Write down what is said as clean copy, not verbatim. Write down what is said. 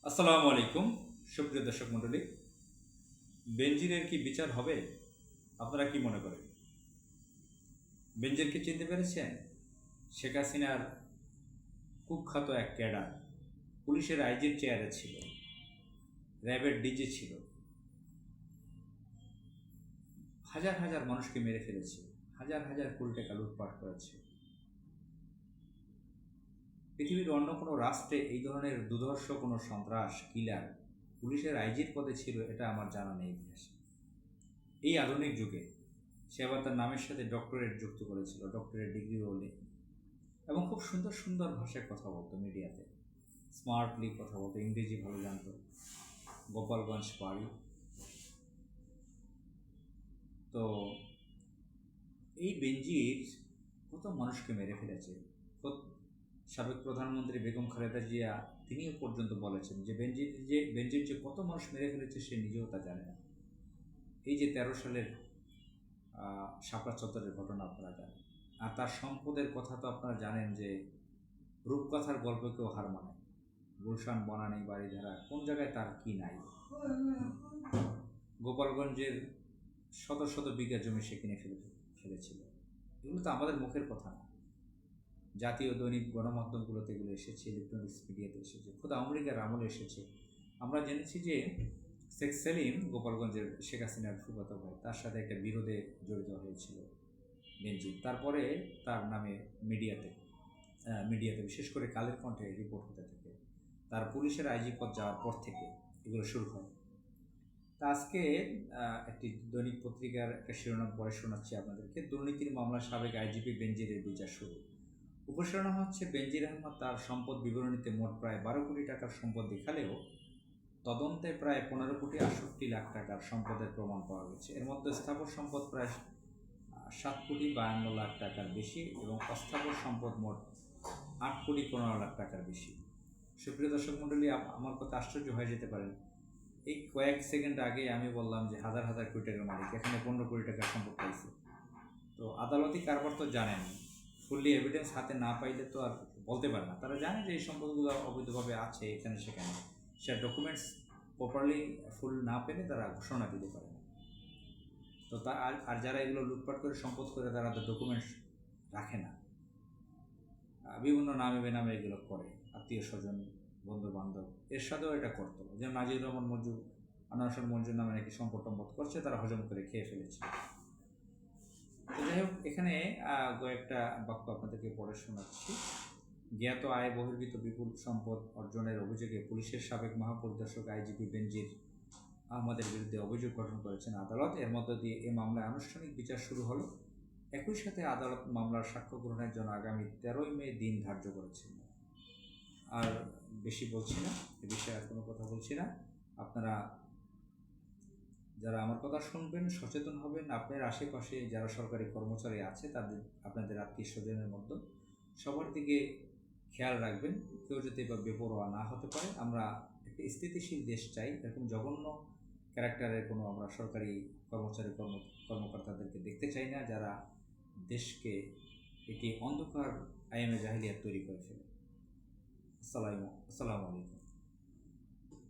আসসালামু আলাইকুম। সুপ্রিয় দর্শক মণ্ডলী, বেনজিরের কি বিচার হবে? আপনারা কি মনে করেন? বেনজিরকে চিনতে পেরেছেন? শেখ হাসিনার কুখ্যাত এক ক্যাডার, পুলিশের আইজির চেয়ারে ছিল, র্যাবের ডিজি ছিল, হাজার হাজার মানুষকে মেরে ফেলেছে, হাজার হাজার কোটি টাকা লুটপাট করেছে। পৃথিবীর অন্য কোনো রাষ্ট্রে এই ধরনের দুর্ধর্ষ কোনো সন্ত্রাস কিলার পুলিশের আইজির পদে ছিল এটা আমার জানা নেই ইতিহাসে। এই আধুনিক যুগে সে আবার তার নামের সাথে ডক্টরেট যুক্ত করেছিল, ডক্টরেট ডিগ্রি বলে, এবং খুব সুন্দর সুন্দর ভাষায় কথা বলতো, মিডিয়াতে স্মার্টলি কথা বলতো, ইংরেজি ভালো জানতো, গোপালগঞ্জ বাড়ি। তো এই বেনজির কত মানুষকে মেরে ফেলেছে। সাবেক প্রধানমন্ত্রী বেগম খালেদা জিয়া তিনিও পর্যন্ত বলেছেন যে বেনজির যে কত মানুষ মেরে ফেলেছে সে নিজেও তা জানে না। এই যে 13 সালের শাপলা চত্বরের ঘটনা আপনারা জানেন, আর তার সম্পদের কথা তো আপনারা জানেন যে রূপকথার গল্পকেও হার মানে। গুলশান, বনানী, বাড়িধারা, কোন জায়গায় তার কি নাই। গোপালগঞ্জের শত শত বিঘা জমি সে কিনে ফেলেছিল। এগুলো তো আমাদের মুখের কথা না, জাতীয় দৈনিক গণমাধ্যমগুলোতে এগুলো এসেছে, ইলেকট্রনিক্স মিডিয়াতে এসেছে, খোদ আওয়ামী লীগের আমলে এসেছে। আমরা জেনেছি যে শেখ সেলিম, গোপালগঞ্জের শেখ হাসিনার ফুফাতো ভাই, তার সাথে একটা বিরোধে জড়িত হয়েছিল বেনজির। তারপরে তার নামে মিডিয়াতে বিশেষ করে কালের কণ্ঠে রিপোর্ট হতে থাকে। তার পুলিশের আইজি পদ যাওয়ার পর থেকে এগুলো শুরু হয়। তা আজকে একটি দৈনিক পত্রিকার একটা শিরোনাম পরে শোনাচ্ছি আপনাদেরকে। দুর্নীতির মামলায় সাবেক আইজিপি বেনজিরের বিচার শুরু। উপশিরোনাম হচ্ছে, বেনজির আহমদ তার সম্পদ বিবরণীতে মোট প্রায় 12 কোটি টাকার সম্পদ দেখালেও তদন্তে প্রায় 15,68,00,000 টাকার সম্পদের প্রমাণ পাওয়া গেছে। এর মধ্যে স্থাবর সম্পদ প্রায় 7,52,00,000 টাকার বেশি এবং অস্থাবর সম্পদ মোট 8,15,00,000 টাকার বেশি। সুপ্রিয় দর্শক মণ্ডলী, আমার কথা আশ্চর্য হয়ে যেতে পারেন। এই কয়েক সেকেন্ড আগে আমি বললাম যে হাজার হাজার কোটি টাকার মালিক, এখানে 15 কোটি টাকার সম্পদ পাইছে। তো আদালতি কারবার তো জানেন, ফুললি এভিডেন্স হাতে না পাইলে তো আর বলতে পারে না। তারা জানে যে এই সম্পদগুলো অবৈধভাবে আছে এখানে সেখানে, সে ডকুমেন্টস প্রপারলি ফুল না পেলে তারা ঘোষণা দিতে পারে না। তো আর যারা এগুলো লুটপাট করে সম্পদ করে তারা তো ডকুমেন্টস রাখে না, বিভিন্ন নামে বেনামে এগুলো করে, আত্মীয় স্বজন, বন্ধু বান্ধব, এর সাথেও এটা করতো। যেমন নাজির রহমান মঞ্জু, আনোয়ার মঞ্জুর নামে নাকি সম্পদ টম্পদ করছে, তারা হজম করে খেয়ে ফেলেছে। তো যাই হোক, এখানে কয়েকটা বাক্য আপনাদেরকে পড়ে শোনাচ্ছি। জ্ঞাত আয় বহির্ভূত বিপুল সম্পদ অর্জনের অভিযোগে পুলিশের সাবেক মহাপরিদর্শক আইজিপি বেনজির আহমদের বিরুদ্ধে অভিযোগ গঠন করেছেন আদালত। এর মধ্য দিয়ে এ মামলায় আনুষ্ঠানিক বিচার শুরু হলো। একই সাথে আদালত মামলার সাক্ষ্য গ্রহণের জন্য আগামী 13ই মে দিন ধার্য করেছেন। আর বেশি বলছি না, এ বিষয়ে আর কোনো কথা বলছি না। আপনারা যারা আমার কথা শুনবেন সচেতন হবেন। আপনার আশেপাশে যারা সরকারি কর্মচারী আছে তাদের, আপনাদের আত্মীয় স্বজনের মধ্যে সবার দিকে খেয়াল রাখবেন, কেউ যাতে বা বেপরোয়া না হতে পারে। আমরা একটি স্থিতিশীল দেশ চাই, এরকম জঘন্য ক্যারেক্টারের কোনো আমরা সরকারি কর্মকর্তাদেরকে দেখতে চাই না, যারা দেশকে একটি অন্ধকার আইএমএ জাহিলিয়াত তৈরি করে ফেলে। আসসালামু আলাইকুম।